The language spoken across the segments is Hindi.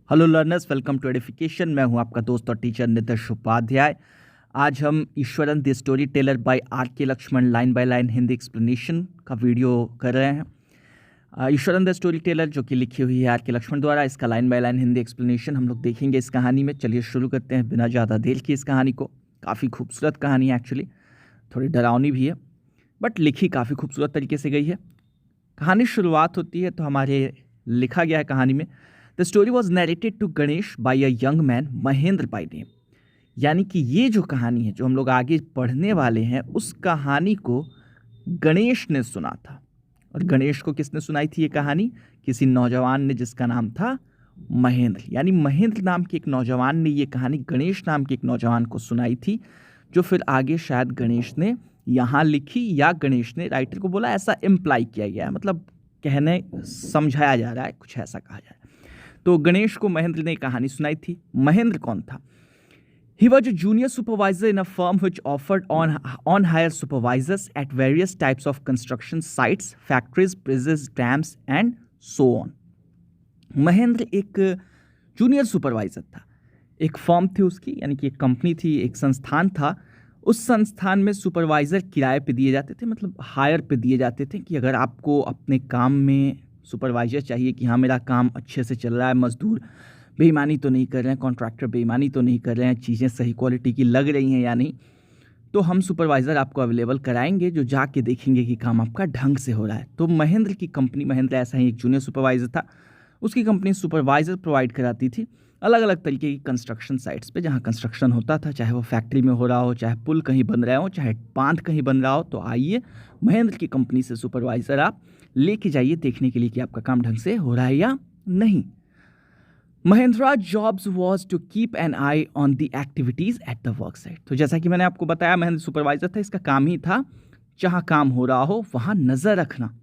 Hello learners, welcome to edification. मैं हूं आपका दोस्त और टीचर नितेश उपाध्याय। आज हम Iswaran the storyteller by R K Laxman line by line Hindi explanation का वीडियो कर रहे हैं। ईश्वरन द स्टोरी टेलर जो कि लिखी हुई है आर के लक्ष्मण द्वारा, इसका line by line Hindi explanation हम लोग देखेंगे इस कहानी में। चलिए शुरू करते हैं बिना ज़्यादा देर की इस कहानी को। काफ़ी खूबसूरत कहानी है एक्चुअली, थोड़ी डरावनी भी है बट लिखी काफ़ी खूबसूरत तरीके से गई है। कहानी शुरुआत होती है तो हमारे लिखा गया है कहानी में, the story was narrated to Ganesh by a young man Mahendra by name. यानी कि ये जो कहानी है जो हम लोग आगे पढ़ने वाले हैं उस कहानी को गणेश ने सुना था। और गणेश को किसने सुनाई थी ये कहानी? किसी नौजवान ने जिसका नाम था महेंद्र। यानी महेंद्र नाम के एक नौजवान ने ये कहानी गणेश नाम के एक नौजवान को सुनाई थी, जो फिर आगे शायद गणेश ने यहाँ लिखी या गणेश ने राइटर को बोला, ऐसा इम्प्लाई किया गया है, मतलब कहने समझाया जा रहा है, कुछ ऐसा कहा जाए। तो गणेश को महेंद्र ने कहानी सुनाई थी। महेंद्र कौन था? He was a junior supervisor in a firm which offered on-hire supervisors at various types of construction sites, factories, bridges, dams and so on. Mahendra एक जूनियर सुपरवाइजर था। एक फर्म थी उसकी, यानी कि एक कंपनी थी, एक संस्थान था। उस संस्थान में सुपरवाइज़र किराए पे दिए जाते थे, मतलब हायर पे दिए जाते थे कि अगर आपको अपने काम में सुपरवाइज़र चाहिए कि हाँ मेरा काम अच्छे से चल रहा है, मज़दूर बेईमानी तो नहीं कर रहे हैं, कॉन्ट्रैक्टर बेईमानी तो नहीं कर रहे हैं, चीज़ें सही क्वालिटी की लग रही हैं या नहीं, तो हम सुपरवाइज़र आपको अवेलेबल कराएंगे जो जाके देखेंगे कि काम आपका ढंग से हो रहा है। तो महेंद्र की कंपनी, महेंद्र ऐसा ही एक जूनियर सुपरवाइज़र था, उसकी कंपनी सुपरवाइज़र प्रोवाइड कराती थी अलग अलग तरीके की कंस्ट्रक्शन साइट्स पे जहाँ कंस्ट्रक्शन होता था, चाहे वो फैक्ट्री में हो रहा हो, चाहे पुल कहीं बन रहा हो, चाहे बांध कहीं बन रहा हो। तो आइए महेंद्र की कंपनी से सुपरवाइज़र आप लेके जाइए देखने के लिए कि आपका काम ढंग से हो रहा है या नहीं। Mahindra jobs was to keep an eye on the activities at the work site. तो जैसा कि मैंने आपको बताया, महेंद्र सुपरवाइजर था, इसका काम ही था जहाँ काम हो रहा हो वहाँ नज़र रखना।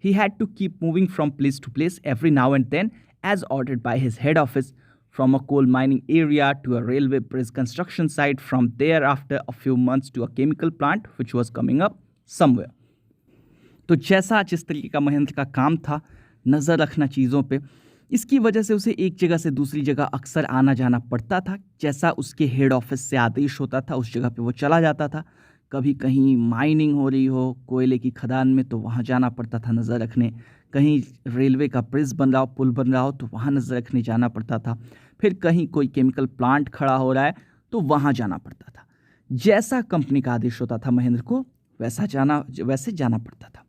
He had to keep moving from place to place every now and then as ordered by his head office, from a coal mining area to a railway bridge construction site, from there after a few months to a chemical plant which was coming up somewhere. तो जैसा जिस तरीके का महेंद्र का काम था नज़र रखना चीज़ों पे, इसकी वजह से उसे एक जगह से दूसरी जगह अक्सर आना जाना पड़ता था। जैसा उसके हेड ऑफिस से आदेश होता था उस जगह पे वो चला जाता था। कभी कहीं माइनिंग हो रही हो कोयले की खदान में तो वहाँ जाना पड़ता था नज़र रखने, कहीं रेलवे का ब्रिज बन रहा हो, पुल बन रहा हो तो वहाँ नज़र रखने जाना पड़ता था, फिर कहीं कोई केमिकल प्लांट खड़ा हो रहा है तो वहाँ जाना पड़ता था। जैसा कंपनी का आदेश होता था महेंद्र को वैसे जाना पड़ता था।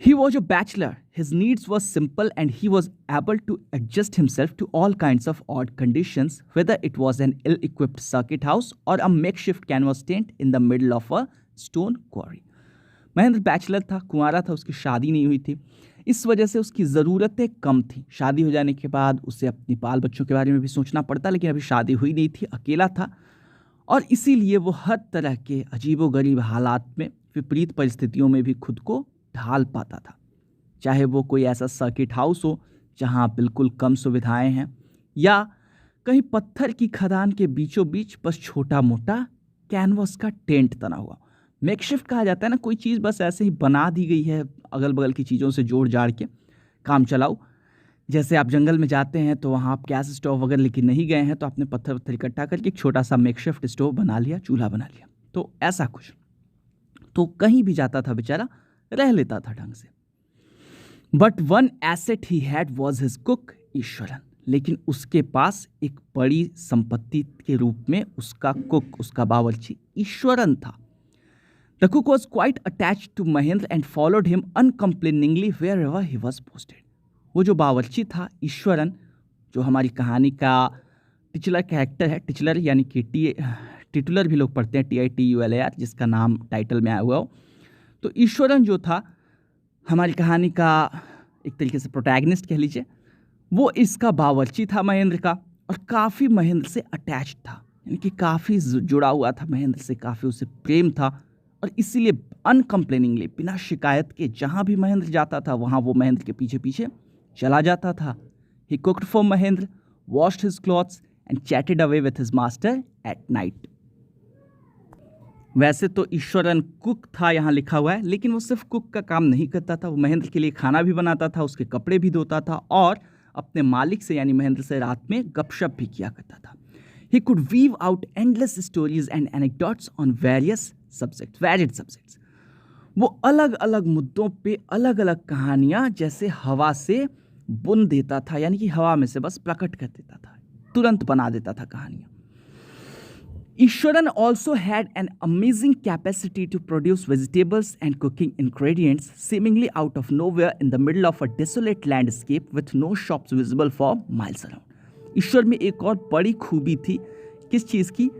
He was a bachelor. His needs were simple and he was able to adjust himself to all kinds of odd conditions, whether it was an ill-equipped circuit house or a makeshift canvas tent in the middle of a stone quarry. Mahendra bachelor था, कुंवारा था, उसकी शादी नहीं हुई थी, इस वजह से उसकी ज़रूरतें कम थी। शादी हो जाने के बाद उसे अपनी बाल बच्चों के बारे में भी सोचना पड़ता, लेकिन अभी शादी हुई नहीं थी, अकेला था और इसीलिए वो हर तरह के अजीबोगरीब हालात में, विपरीत परिस्थितियों में भी खुद को ढाल पाता था। चाहे वो कोई ऐसा सर्किट हाउस हो जहाँ बिल्कुल कम सुविधाएं हैं, या कहीं पत्थर की खदान के बीचों बीच बस छोटा मोटा कैनवस का टेंट तना हुआ। मेकशिफ्ट कहा जाता है ना, कोई चीज़ बस ऐसे ही बना दी गई है अगल बगल की चीज़ों से जोड़ जाड़ के काम चलाओ। जैसे आप जंगल में जाते हैं तो वहाँ आप गैस स्टोव वगैरह लेके नहीं गए हैं तो आपने पत्थर वत्थर इकट्ठा करके एक छोटा सा मेकशिफ्ट स्टोव बना लिया, चूल्हा बना लिया, तो ऐसा कुछ। तो कहीं भी जाता था बेचारा, रह लेता था ढंग से। But one asset he had was his cook Eswaran. लेकिन उसके पास एक बड़ी संपत्ति के रूप में उसका कुक, उसका बावर्ची ईश्वरन था। The cook was quite attached to Mahendra and followed him uncomplainingly wherever he was posted. वो जो बावर्ची था ईश्वरन, जो हमारी कहानी का टिचुलर कैरेक्टर है, टिचुलर यानी कि टिटुलर भी लोग पढ़ते हैं, TITULAR, जिसका नाम टाइटल में आया हुआ हो। तो ईश्वरन जो था हमारी कहानी का एक तरीके से प्रोटैगनिस्ट कह लीजिए, वो इसका बावर्ची था महेंद्र का, और काफ़ी महेंद्र से अटैच था, यानी कि काफ़ी जुड़ा हुआ था महेंद्र से, काफ़ी उसे प्रेम था। और इसीलिए अनकम्प्लेनिंगली, बिना शिकायत के, जहाँ भी महेंद्र जाता था वहाँ वो महेंद्र के पीछे पीछे चला जाता था। He cooked for Mahendra, washed his clothes and chatted away with his master at night. वैसे तो ईश्वरन कुक था यहाँ लिखा हुआ है, लेकिन वो सिर्फ कुक का काम नहीं करता था, वो महेंद्र के लिए खाना भी बनाता था, उसके कपड़े भी धोता था और अपने मालिक से यानी महेंद्र से रात में गपशप भी किया करता था। He could weave out endless stories and anecdotes on varied subjects. वो अलग अलग मुद्दों पे अलग अलग कहानियाँ जैसे हवा से बुन देता था, यानी कि हवा में से बस प्रकट कर देता था, तुरंत बना देता था कहानियाँ। Ishwaran also had an amazing capacity to produce vegetables and cooking ingredients seemingly out of nowhere in the middle of a desolate landscape with no shops visible for miles around. ईश्वर में एक और बड़ी खूबी थी, किस चीज़ की?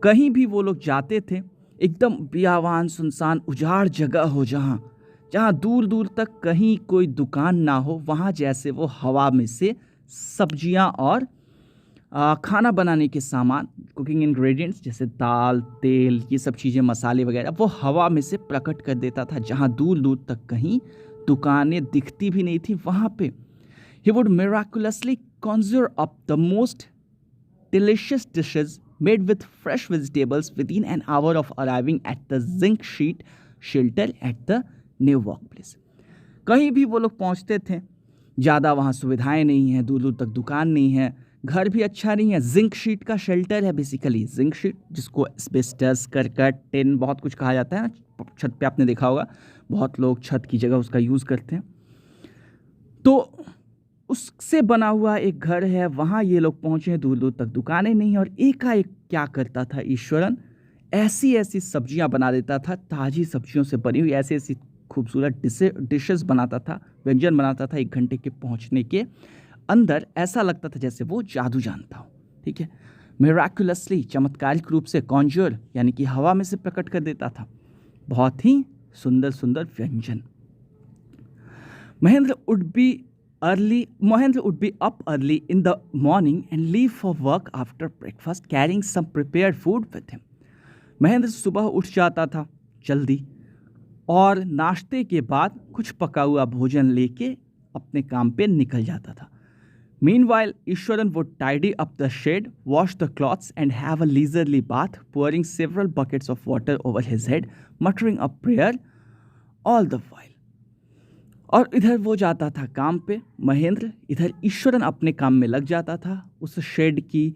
कहीं भी वो लोग जाते थे, एकदम बियावान सुनसान उजाड़ जगह हो जहाँ दूर दूर तक कहीं कोई दुकान ना हो, वहाँ जैसे वो हवा में से सब्जियाँ और खाना बनाने के सामान, कुकिंग इंग्रेडिएंट्स जैसे दाल, तेल, ये सब चीज़ें, मसाले वगैरह, वो हवा में से प्रकट कर देता था जहाँ दूर दूर तक कहीं दुकानें दिखती भी नहीं थी, वहाँ पे he would miraculously conjure up the most delicious dishes made with fresh vegetables within an hour of arriving at the zinc sheet shelter at the new workplace. कहीं भी वो लोग पहुँचते थे, ज़्यादा वहाँ सुविधाएं नहीं हैं, दूर दूर तक दुकान नहीं है, घर भी अच्छा नहीं है, जिंक शीट का शेल्टर है बेसिकली, जिंक शीट जिसको एस्बेस्टस, करकट, टिन, बहुत कुछ कहा जाता है ना, छत पे आपने देखा होगा बहुत लोग छत की जगह उसका यूज़ करते हैं, तो उससे बना हुआ एक घर है, वहाँ ये लोग पहुँचे, दूर दूर तक दुकानें नहीं हैं, और एकाएक क्या करता था ईश्वरन, ऐसी ऐसी सब्जियाँ बना देता था, ताज़ी सब्जियों से बनी हुई ऐसी ऐसी खूबसूरत डिशेस बनाता था, व्यंजन बनाता था, 1 घंटे के पहुँचने के अंदर ऐसा लगता था जैसे वो जादू जानता हो। ठीक है, मिराकुलसली, चमत्कारिक रूप से, कॉन्ज्योर यानी कि हवा में से प्रकट कर देता था बहुत ही सुंदर सुंदर व्यंजन। Mahendra would be up early in the morning and leave for work after breakfast carrying some prepared food with him. Mahendra सुबह उठ जाता था जल्दी और नाश्ते के बाद कुछ पका हुआ भोजन लेके अपने काम पे निकल जाता था। Meanwhile, Ishwaran would tidy up the shed, wash the cloths and have a leisurely bath, pouring several buckets of water over his head, muttering a prayer all the while. और इधर वो जाता था काम पे महेंद्र, इधर ईश्वरन अपने काम में लग जाता था, उस शेड की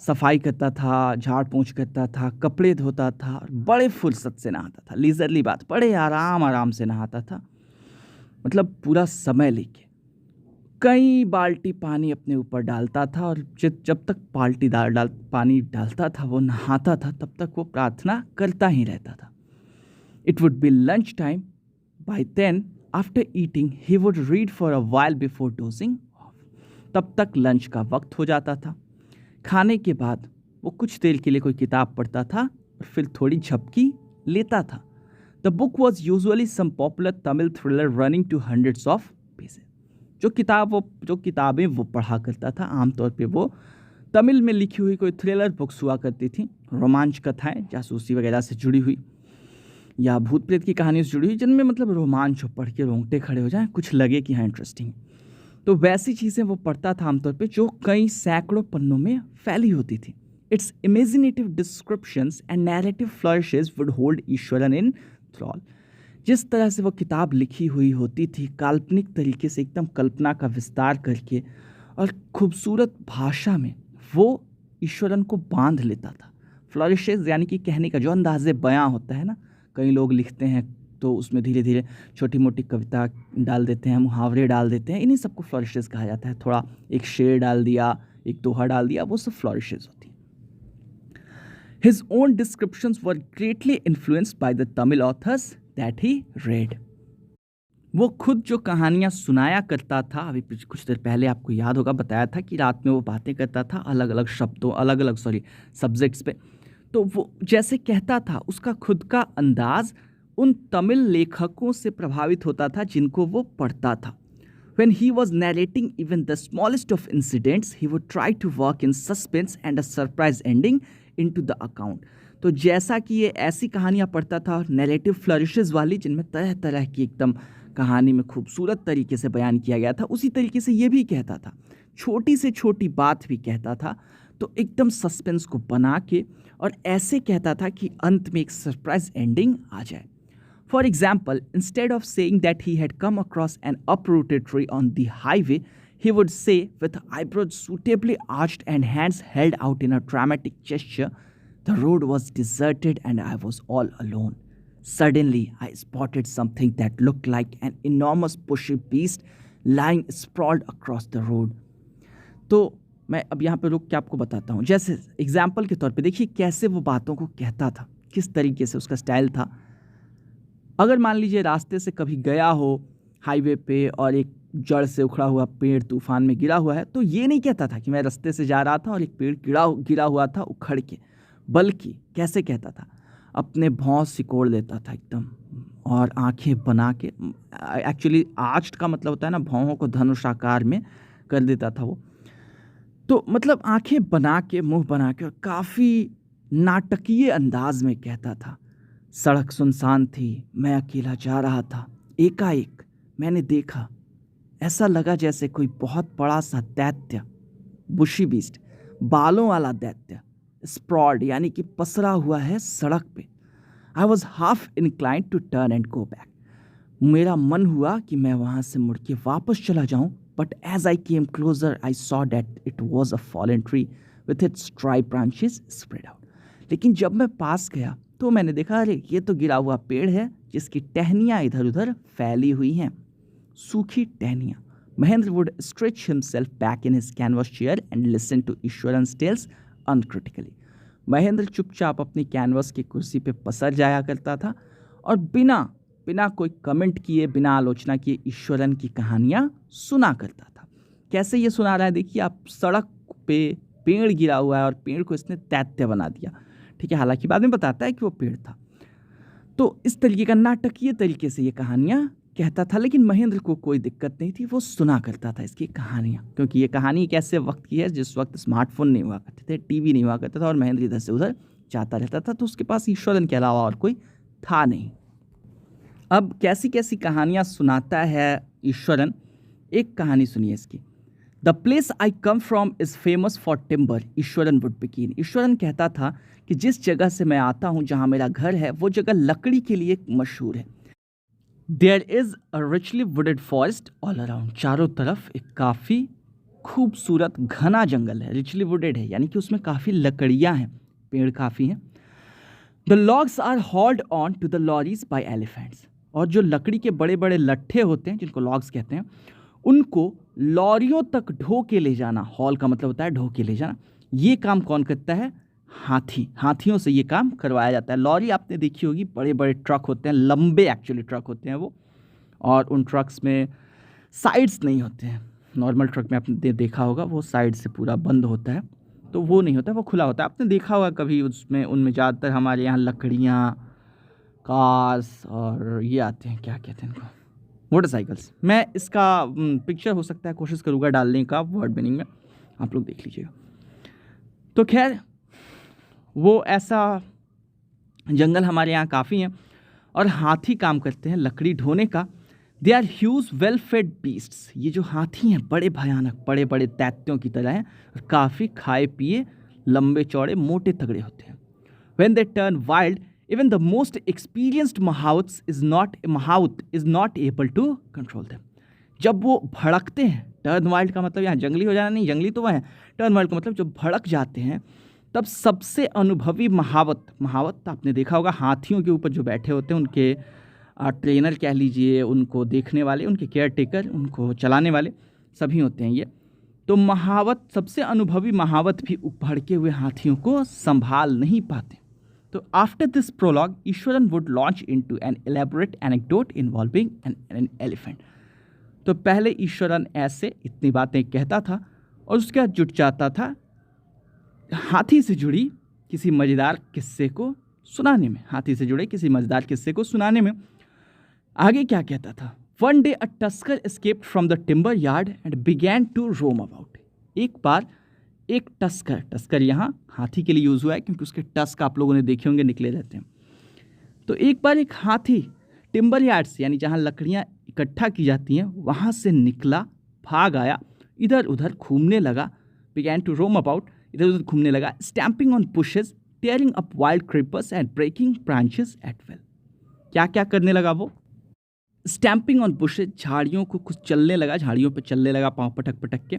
सफाई करता था, झाड़ पोंछ करता था, कपड़े धोता था, बड़े फुर्सत से नहाता था, लीजरली बात, बड़े आराम से नहाता था, मतलब पूरा समय लेके कई बाल्टी पानी अपने ऊपर डालता था, और जब तक बाल्टी पानी डालता था, वो नहाता था, तब तक वो प्रार्थना करता ही रहता था। It would be lunch time, by then after eating he would read for a while before dozing off. तब तक लंच का वक्त हो जाता था, खाने के बाद वो कुछ देर के लिए कोई किताब पढ़ता था और फिर थोड़ी झपकी लेता था। The book was usually some popular Tamil thriller running to hundreds of pages. जो किताबें वो पढ़ा करता था, आमतौर पे वो तमिल में लिखी हुई कोई थ्रिलर बुक्स हुआ करती थी, रोमांच कथाएं, जासूसी वगैरह से जुड़ी हुई या भूत प्रेत की कहानियों से जुड़ी हुई, जिनमें मतलब रोमांच हो, पढ़ के रोंगटे खड़े हो जाएं, कुछ लगे कि हाँ इंटरेस्टिंग। तो वैसी चीज़ें वो पढ़ता था आमतौर पे, जो कई सैकड़ों पन्नों में फैली होती थी। Its imaginative descriptions and narrative flourishes would hold Iswaran in thrall. जिस तरह से वो किताब लिखी हुई होती थी, काल्पनिक तरीके से, एकदम कल्पना का विस्तार करके और खूबसूरत भाषा में, वो ईश्वरन को बांध लेता था। फ्लरिशेस यानी कि कहने का जो अंदाज़े बयां होता है ना, कई लोग लिखते हैं तो उसमें धीरे धीरे छोटी मोटी कविता डाल देते हैं, मुहावरे डाल देते हैं, इन्हीं सबको फ्लरिशेस कहा जाता है। थोड़ा एक शेर डाल दिया, एक दोहा डाल दिया, वो सब फ्लरिशेस होती है। His own descriptions were greatly influenced by the Tamil authors that he read. वो खुद जो कहानियाँ सुनाया करता था, अभी कुछ देर पहले आपको याद होगा बताया था कि रात में वो बातें करता था अलग अलग शब्दों, अलग अलग सब्जेक्ट्स पे, तो वो जैसे कहता था, उसका खुद का अंदाज उन तमिल लेखकों से प्रभावित होता था जिनको वो पढ़ता था। When he was narrating even the smallest of incidents, he would try to work in suspense and a surprise ending into the account. तो जैसा कि ये ऐसी कहानियाँ पढ़ता था नैरेटिव फ्लरिशेस वाली, जिनमें तरह तरह की एकदम कहानी में खूबसूरत तरीके से बयान किया गया था, उसी तरीके से ये भी कहता था, छोटी से छोटी बात भी कहता था तो एकदम सस्पेंस को बना के, और ऐसे कहता था कि अंत में एक सरप्राइज एंडिंग आ जाए। For example, instead of saying that he had come across an uprooted tree on the highway, he would say with eyebrows suitably arched and hands held out in a dramatic gesture, "The road was deserted and I was all alone. Suddenly, I spotted something that looked like an enormous bushy beast lying sprawled across the road." तो मैं अब यहाँ पे रुक के आपको बताता हूँ। जैसे एग्जाम्पल के तौर पे देखिए कैसे वो बातों को कहता था, किस तरीके से उसका स्टाइल था। अगर मान लीजिए रास्ते से कभी गया हो हाईवे पे और एक जड़ से उखड़ा हुआ पेड़ तूफान में गिरा हुआ है, तो ये नहीं कहता था कि मैं रास्ते से जा रहा था और एक पेड़ गिरा हुआ था उखड़ के, बल्कि कैसे कहता था, अपने भौं सिकोड़ लेता था एकदम और आंखें बना के, एक्चुअली आर्च्ड का मतलब होता है ना, भौहों को धनुष आकार में कर देता था वो। तो मतलब आंखें बना के, मुंह बना के, और काफ़ी नाटकीय अंदाज में कहता था। सड़क सुनसान थी, मैं अकेला जा रहा था। एकाएक मैंने देखा, ऐसा लगा जैसे कोई बहुत बड़ा सा दैत्य, बुशी बीस्ट, बालों वाला दैत्य, स्प्रॉड यानी कि पसरा हुआ है सड़क पे। I was half inclined to turn and go back. मेरा मन हुआ कि मैं वहाँ से मुड़ के वापस चला जाऊँ, but as I came closer I saw that it was a fallen tree with its dry branches spread out. लेकिन जब मैं पास गया तो मैंने देखा, अरे ये तो गिरा हुआ पेड़ है जिसकी टहनियाँ इधर उधर फैली हुई हैं, सूखी टहनियाँ। Mahendra would stretch himself back in his canvas chair and listen to Iswaran's tales uncritically. Mahendra चुपचाप अपनी कैनवस की कुर्सी पे पसर जाया करता था और बिना कोई कमेंट किए, बिना आलोचना किए ईश्वरन की कहानियाँ सुना करता था। कैसे ये सुना रहा है देखिए आप, सड़क पे पेड़ गिरा हुआ है और पेड़ को इसने दैत्य बना दिया, ठीक है। हालांकि बाद में बताता है कि वो पेड़ था। तो इस तरीके का नाटकीय तरीके से ये कहानियाँ कहता था, लेकिन महेंद्र को कोई दिक्कत नहीं थी, वो सुना करता था इसकी कहानियाँ, क्योंकि ये कहानी एक ऐसे वक्त की है जिस वक्त स्मार्टफोन नहीं हुआ करते थे, टीवी नहीं हुआ करता था, और महेंद्र इधर से उधर जाता रहता था, तो उसके पास ईश्वरन के अलावा और कोई था नहीं। अब कैसी कैसी कहानियाँ सुनाता है ईश्वरन, एक कहानी सुनिए इसकी। The place I come from is famous for timber, Eswaran would begin. Eswaran कहता था कि जिस जगह से मैं आता हूँ, जहाँ मेरा घर है, वो जगह लकड़ी के लिए मशहूर है। There is a richly wooded forest all around, चारों तरफ एक काफ़ी खूबसूरत घना जंगल है। रिचली वुडेड है यानी कि उसमें काफ़ी लकड़ियाँ हैं, पेड़ काफ़ी हैं। The logs are hauled on to the lorries by elephants, और जो लकड़ी के बड़े बड़े लट्ठे होते हैं जिनको लॉग्स कहते हैं, उनको लॉरियों तक ढो के ले जाना, हॉल का मतलब होता है ढो के ले जाना, ये काम कौन करता है? हाथियों से ये काम करवाया जाता है। लॉरी आपने देखी होगी, बड़े बड़े ट्रक होते हैं, लंबे एक्चुअली ट्रक होते हैं वो, और उन ट्रक्स में साइड्स नहीं होते हैं। नॉर्मल ट्रक में आपने देखा होगा वो साइड से पूरा बंद होता है, तो वो नहीं होता, वो खुला होता है। आपने देखा होगा कभी उसमें, उनमें ज़्यादातर हमारे यहाँ लकड़ियाँ, कार्स और ये आते हैं, क्या कहते हैं इनको, मोटरसाइकिल्स। मैं इसका पिक्चर हो सकता है कोशिश करूँगा डालने का वर्ड मीनिंग में, आप लोग देख लीजिएगा। तो खैर वो ऐसा जंगल हमारे यहाँ काफ़ी हैं, और हाथी काम करते हैं लकड़ी ढोने का। They are huge well fed beasts, ये जो हाथी हैं बड़े भयानक, बड़े बड़े दैत्यों की तरह हैं, और काफ़ी खाए पिए, लंबे चौड़े, मोटे तगड़े होते हैं। When they turn wild, even the most experienced Mahouts is not able to control them. जब वो भड़कते हैं, टर्न वाइल्ड का मतलब यहाँ जंगली हो जाना नहीं, जंगली तो वह है, टर्न वाइल्ड का मतलब जब भड़क जाते हैं, तब सबसे अनुभवी महावत आपने देखा होगा, हाथियों के ऊपर जो बैठे होते हैं, उनके ट्रेनर कह लीजिए, उनको देखने वाले, उनके केयर टेकर, उनको चलाने वाले सभी होते हैं ये। तो महावत, सबसे अनुभवी महावत भी भड़के हुए हाथियों को संभाल नहीं पाते। तो after this prologue, Iswaran would launch into an elaborate anecdote involving an elephant. तो पहले ईश्वरन ऐसे इतनी बातें कहता था, और उसके बाद जुट जाता था हाथी से जुड़ी किसी मज़ेदार किस्से को सुनाने में, हाथी से जुड़े किसी मज़ेदार किस्से को सुनाने में। आगे क्या कहता था? One day a tusker escaped from the timber yard and began to roam about. एक बार एक टस्कर यहाँ हाथी के लिए यूज़ हुआ है, क्योंकि उसके टस्क आप लोगों ने देखे होंगे, निकले रहते हैं। तो एक बार एक हाथी टिम्बर यार्ड से, यानी जहाँ लकड़ियाँ इकट्ठा की जाती हैं, वहाँ से निकला, भाग आया, इधर उधर घूमने लगा, बिगैन टू रोम अबाउट, इधर उधर घूमने लगा, stamping on bushes, tearing up wild creepers and breaking branches at will. क्या क्या करने लगा वो? स्टैम्पिंग ऑन बुशेज, झाड़ियों को कुछ चलने लगा, झाड़ियों पे चलने लगा पाँव पटक पटक के।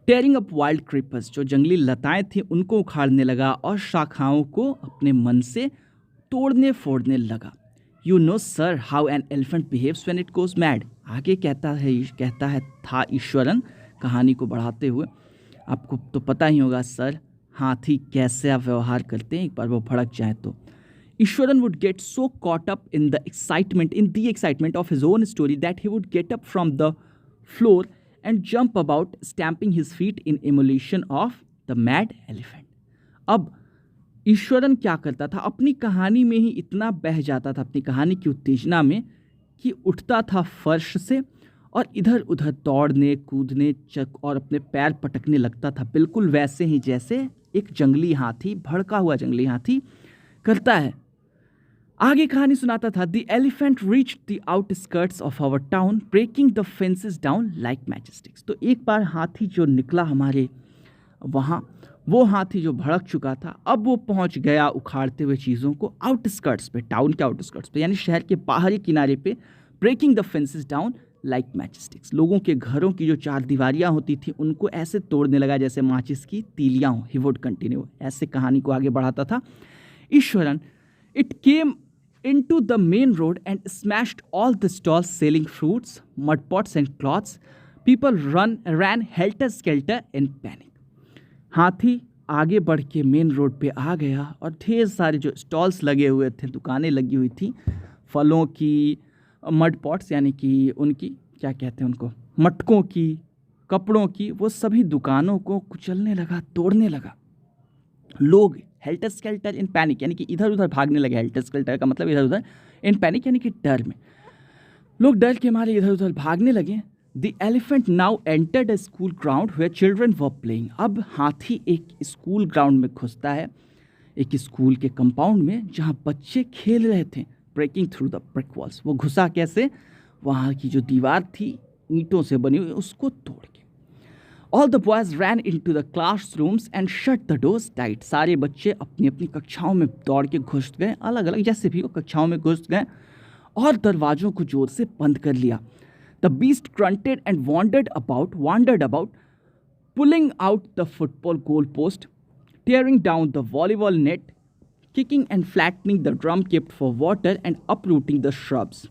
टेयरिंग अप वाइल्ड क्रीपर्स, जो जंगली लताएं थी उनको उखाड़ने लगा और शाखाओं को अपने मन से तोड़ने फोड़ने लगा। You know sir how an elephant behaves when it goes mad. आगे कहता है था ईश्वरन कहानी को बढ़ाते हुए, आपको तो पता ही होगा सर हाथी कैसे व्यवहार करते हैं एक बार वो भड़क जाए तो। Ishwaran would get so caught up in the excitement of his own story that he would get up from the floor and jump about, stamping his feet in emulation of the mad elephant. अब ईश्वरन क्या करता था, अपनी कहानी में ही इतना बह जाता था, अपनी कहानी की उत्तेजना में, कि उठता था फर्श से और इधर उधर दौड़ने कूदने और अपने पैर पटकने लगता था, बिल्कुल वैसे ही जैसे एक जंगली हाथी, भड़का हुआ जंगली हाथी करता है। आगे कहानी सुनाता था। The elephant reach the outskirts of our town, breaking the fences down like matchsticks. तो एक बार हाथी जो निकला हमारे वहाँ, वो हाथी जो भड़क चुका था, अब वो पहुँच गया उखाड़ते हुए चीज़ों को आउटस्कर्ट्स पे, टाउन के आउटस्कर्ट्स पे, यानी शहर के बाहरी किनारे पे। Breaking the fences down like matchsticks, लोगों के घरों की जो चार दीवारियाँ होती थी उनको ऐसे तोड़ने लगा जैसे माचिस की तीलियाँ हों। ही वुड कंटिन्यू, ऐसे कहानी को आगे बढ़ाता था Eswaran. It came into the main road and smashed all the stalls selling fruits, mud pots and cloths. People ran helter-skelter in panic. हाथी आगे बढ़ के मेन रोड पे आ गया और ढेर सारे जो स्टॉल्स लगे हुए थे, दुकानें लगी हुई थी फलों की, मड पॉट्स यानी कि उनकी क्या कहते हैं उनको, मटकों की, कपड़ों की, वो सभी दुकानों को कुचलने लगा, तोड़ने लगा। लोग हेल्टर स्केल्टर इन पैनिक, यानी कि इधर उधर भागने लगे। हेल्टर स्केल्टर का मतलब इधर उधर, इन पैनिक यानी कि डर में, लोग डर के मारे इधर उधर भागने लगे। The elephant now entered a school ground where children were playing. अब हाथी एक स्कूल ग्राउंड में घुसता है, एक स्कूल के कंपाउंड में जहाँ बच्चे खेल रहे थे। Breaking through the brick walls, वो घुसा कैसे, वहाँ की जो दीवार थी ईंटों से बनी हुई उसको तोड़ के। All the boys ran into the classrooms and shut the doors tight. सारे बच्चे अपनी अपनी कक्षाओं में दौड़ के घुस गए, अलग अलग जैसे भी वो कक्षाओं में घुस गए और दरवाजों को जोर से बंद कर लिया। The beast grunted and wandered about, pulling out the football goal post, tearing down the volleyball net, kicking and flattening the drum kept for water and uprooting the shrubs.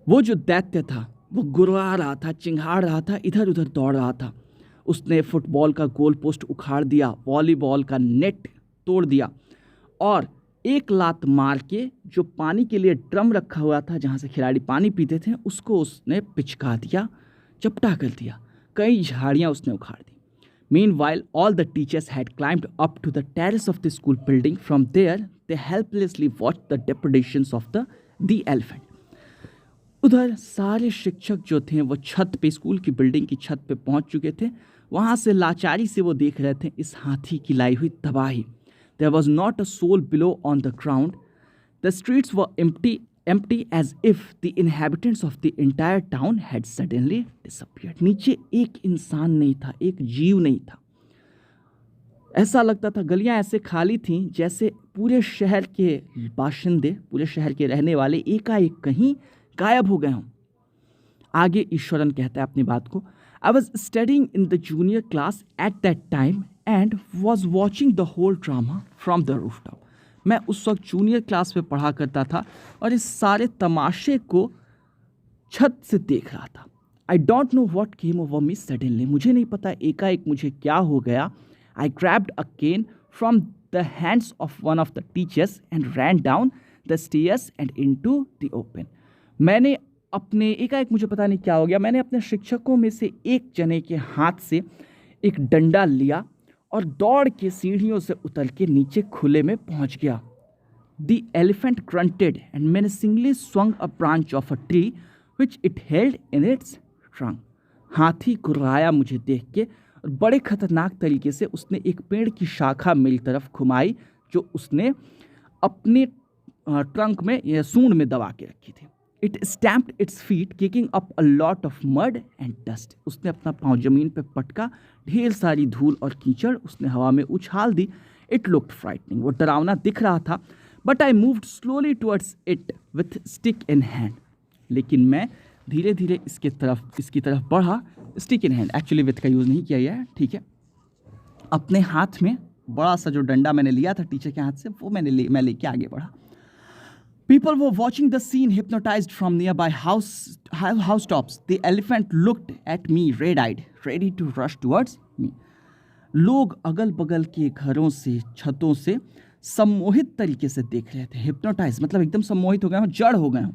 वो जो दैत्य था वो गुर्रा रहा था, चिंघाड़ रहा था, इधर उधर दौड़ रहा था। उसने फुटबॉल का गोल पोस्ट उखाड़ दिया, वॉलीबॉल का नेट तोड़ दिया और एक लात मार के जो पानी के लिए ड्रम रखा हुआ था जहाँ से खिलाड़ी पानी पीते थे उसको उसने पिचका दिया, चपटा कर दिया। कई झाड़ियाँ उसने उखाड़ दी। Meanwhile, all the teachers had climbed up to the terrace of the school building. From there, they helplessly watched the depredations of the elephant. उधर सारे शिक्षक जो थे वो छत पे, स्कूल की बिल्डिंग की छत पे पहुंच चुके थे। वहाँ से लाचारी से वो देख रहे थे इस हाथी की लाई हुई तबाही। There was not a soul below on the ground. The streets were empty as if the inhabitants of the entire town had suddenly disappeared. नीचे एक इंसान नहीं था, एक जीव नहीं था। ऐसा लगता था, गलियां ऐसे खाली थीं जैसे पूरे शहर के बाशिंदे, पूरे शहर के रहने वाले एकाएक कहीं गायब हो गए हों। आगे ईश्वरन कहता है अपनी बात को। I was studying in the junior class at that time and was watching the whole drama from the rooftop. मैं उस वक्त जूनियर क्लास में पढ़ा करता था और इस सारे तमाशे को छत से देख रहा था। I don't know what came over me suddenly. मुझे नहीं पता एकाएक मुझे क्या हो गया। I grabbed a cane from the hands of one of the teachers and ran down the stairs and into the open. मैंने अपने एकाएक मुझे पता नहीं क्या हो गया, मैंने अपने शिक्षकों में से एक जने के हाथ से एक डंडा लिया और दौड़ के सीढ़ियों से उतर के नीचे खुले में पहुंच गया। The elephant grunted and menacingly swung a branch of a tree which it held in its trunk. हाथी गुर्राया मुझे देख के और बड़े खतरनाक तरीके से उसने एक पेड़ की शाखा मेरी तरफ घुमाई जो उसने अपने ट्रंक में या सूंड में दबा के रखी थी। It stamped its feet, kicking up a lot of mud and dust. उसने अपना पाँव जमीन पे पटका, ढेर सारी धूल और कीचड़ उसने हवा में उछाल दी। It looked frightening. वो डरावना दिख रहा था। But I moved slowly towards it with stick in hand. लेकिन मैं धीरे धीरे इसकी तरफ बढ़ा, stick in hand, actually with का यूज़ नहीं किया गया है, ठीक है। अपने हाथ में बड़ा सा जो डंडा मैंने लिया था टीचर के हाथ से, वो मैं लेके आगे बढ़ा। People were watching the scene, hypnotized from nearby housetops. The elephant looked at me red-eyed, ready to rush towards me. लोग अगल बगल के घरों से, छतों से सम्मोहित तरीके से देख रहे थे। हिप्नोटाइज मतलब एकदम सम्मोहित हो गए हों, जड़ हो गए हों।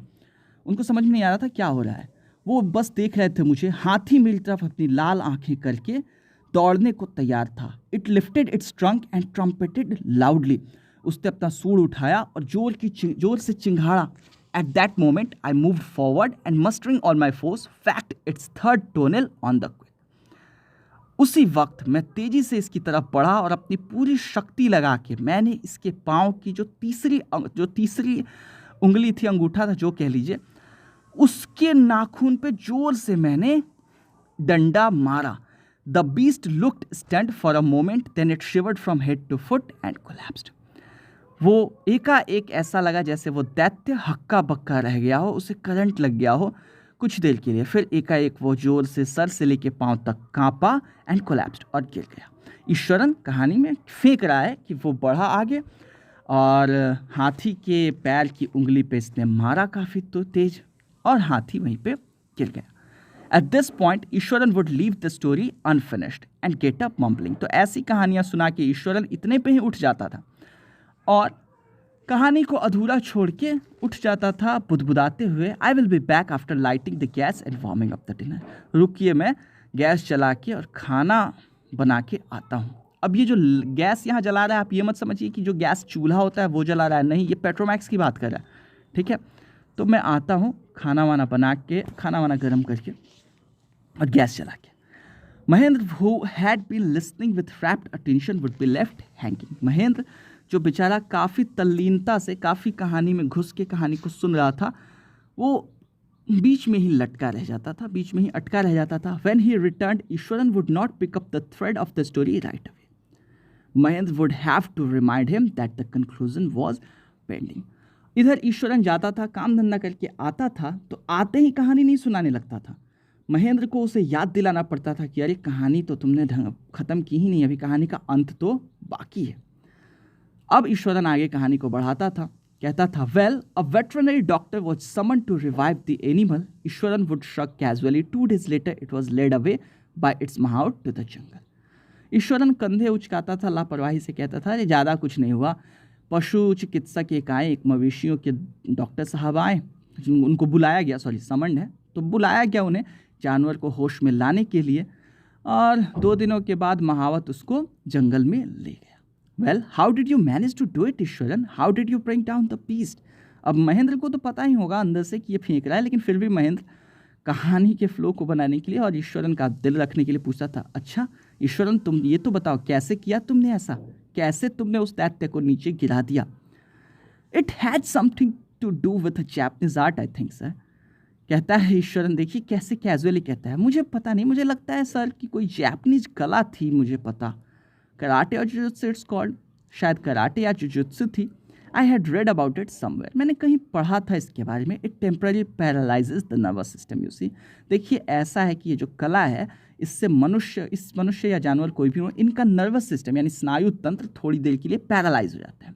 उनको समझ में नहीं आ रहा था क्या हो रहा है, वो बस देख रहे थे मुझे। हाथी मेरी तरफ अपनी लाल आंखें करके दौड़ने को तैयार था। It lifted its trunk and trumpeted loudly. उसने अपना सूंड उठाया और जोर से चिंघाड़ा। At that moment I moved forward and mustering all my force fact its third toenail on the quick. उसी वक्त मैं तेजी से इसकी तरफ बढ़ा और अपनी पूरी शक्ति लगा के मैंने इसके पाँव की जो तीसरी उंगली थी, अंगूठा था जो कह लीजिए, उसके नाखून पे जोर से मैंने डंडा मारा। The beast looked stunned for a moment, then it shivered from head to foot and collapsed. वो एकाएक ऐसा लगा जैसे वो दैत्य हक्का बक्का रह गया हो, उसे करंट लग गया हो कुछ देर के लिए। फिर एकाएक वो जोर से सर से लेके पांव तक कांपा एंड कोलैप्स्ड और गिर गया। ईश्वरन कहानी में फेंक रहा है कि वो बढ़ा आगे और हाथी के पैर की उंगली पे इसने मारा काफ़ी तो तेज, और हाथी वहीं पे गिर गया। At this point Eswaran would leave the story unfinished and get up mumbling. तो ऐसी कहानियाँ सुना के ईश्वरन इतने पे ही उठ जाता था और कहानी को अधूरा छोड़ के उठ जाता था बुदबुदाते हुए। I will be back after lighting the gas and warming up the dinner. रुकिए, मैं गैस जला के और खाना बना के आता हूँ। अब ये जो गैस यहाँ जला रहा है, आप ये मत समझिए कि जो गैस चूल्हा होता है वो जला रहा है, नहीं, ये पेट्रोमैक्स की बात कर रहा है, ठीक है। तो मैं आता हूँ खाना वाना बना के, खाना वाना गर्म करके और गैस जला के। Mahendra who had been listening with rapt attention would be left hanging। Mahendra जो बेचारा काफ़ी तल्लीनता से काफ़ी कहानी में घुस के कहानी को सुन रहा था, वो बीच में ही लटका रह जाता था, बीच में ही अटका रह जाता था। When he returned, Eswaran would not pick up the thread of the story right away. Mahendra would have to remind him that the conclusion was pending। इधर ईश्वरन जाता था, काम धंधा करके आता था, तो आते ही कहानी नहीं सुनाने लगता था। महेंद्र को उसे याद दिलाना पड़ता था कि अरे कहानी तो तुमने ख़त्म की ही नहीं, अभी कहानी का अंत तो बाकी है। अब ईश्वरन आगे कहानी को बढ़ाता था, कहता था, well a veterinary doctor was summon to revive the animal. Ishwaran would shrug casually. 2 days later it was led away by its mahout to the jungle। Eswaran कंधे उचकाता था, लापरवाही से कहता था, अरे ज़्यादा कुछ नहीं हुआ। पशु चिकित्सक एक आए, एक मवेशियों के डॉक्टर साहब आए, उनको बुलाया गया, समन्ड है, तो बुलाया गया उन्हें जानवर को होश में लाने के लिए, और 2 दिनों के बाद महावत उसको जंगल में ले गया। Well how did you manage to do it Ishwaran, how did you bring down the beast. अब महेंद्र को तो पता ही होगा अंदर से कि ये फेंक रहा है, लेकिन फिर भी महेंद्र कहानी के फ्लो को बनाने के लिए और ईश्वरन का दिल रखने के लिए पूछता था, अच्छा ईश्वरन तुम ये तो बताओ कैसे किया तुमने ऐसा, कैसे तुमने उस दैत्य को नीचे गिरा दिया। It had something to do with Japanese art I think sir. कहता है ईश्वरन, देखिए कैसे कैजुअली कहता है, मुझे पता नहीं, मुझे लगता है सर कि कोई जैपनीज कला थी, मुझे पता, कराटे और जुजुत्सु इट्स कॉल्ड, शायद कराटे या जुजुत्सु थी। I had read about it somewhere, मैंने कहीं पढ़ा था इसके बारे में। It temporary paralyses the nervous system. You see, देखिए ऐसा है कि ये जो कला है, इससे मनुष्य या जानवर कोई भी हो, इनका नर्वस सिस्टम यानी स्नायु तंत्र थोड़ी देर के लिए पैरालाइज हो जाता है।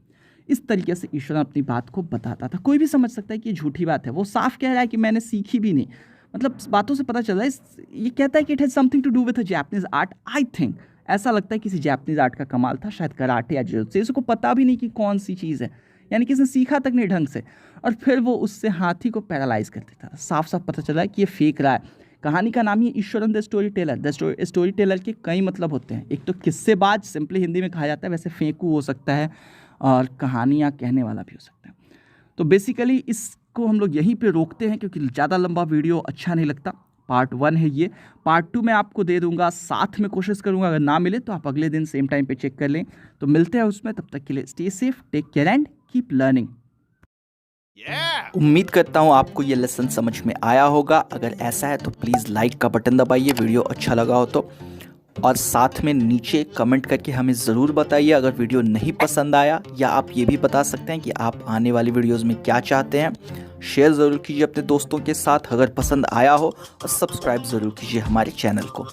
इस तरीके से ईश्वरन अपनी बात को बताता था। कोई भी समझ सकता है कि ये झूठी बात है, वो साफ कह रहा है कि मैंने सीखी भी नहीं, मतलब बातों से पता चल रहा है। ये कहता है कि it has something to do with Japanese art. I think ऐसा लगता है किसी जैपनीज आर्ट का कमाल था, शायद कराटे या जुजुत्सु। इसको पता भी नहीं कि कौन सी चीज़ है, यानी किसी ने सीखा तक नहीं ढंग से, और फिर वो उससे हाथी को पैरालाइज कर देता था। साफ साफ पता चला है कि ये फेंक रहा है। कहानी का नाम ही Iswaran the storyteller. The storyteller के कई मतलब होते हैं, एक तो किस्सेबाज सिंपली हिंदी में कहा जाता है, वैसे फेंकू हो सकता है, और कहानियाँ कहने वाला भी हो सकता है। तो बेसिकली इसको हम लोग यहीं पे रोकते हैं क्योंकि ज़्यादा लंबा वीडियो अच्छा नहीं लगता। पार्ट 1 है ये, पार्ट 2 मैं आपको दे दूंगा, साथ में कोशिश करूंगा, अगर ना मिले तो आप अगले दिन सेम टाइम पे चेक कर लें। तो मिलते हैं उसमें, तब तक के लिए stay safe, take care and keep learning. उम्मीद करता हूँ आपको ये लेसन समझ में आया होगा। अगर ऐसा है तो प्लीज़ लाइक का बटन दबाइए, वीडियो अच्छा लगा हो तो, और साथ में नीचे कमेंट करके हमें ज़रूर बताइए अगर वीडियो नहीं पसंद आया, या आप ये भी बता सकते हैं कि आप आने वाली वीडियोस में क्या चाहते हैं। शेयर ज़रूर कीजिए अपने दोस्तों के साथ अगर पसंद आया हो, और सब्सक्राइब ज़रूर कीजिए हमारे चैनल को।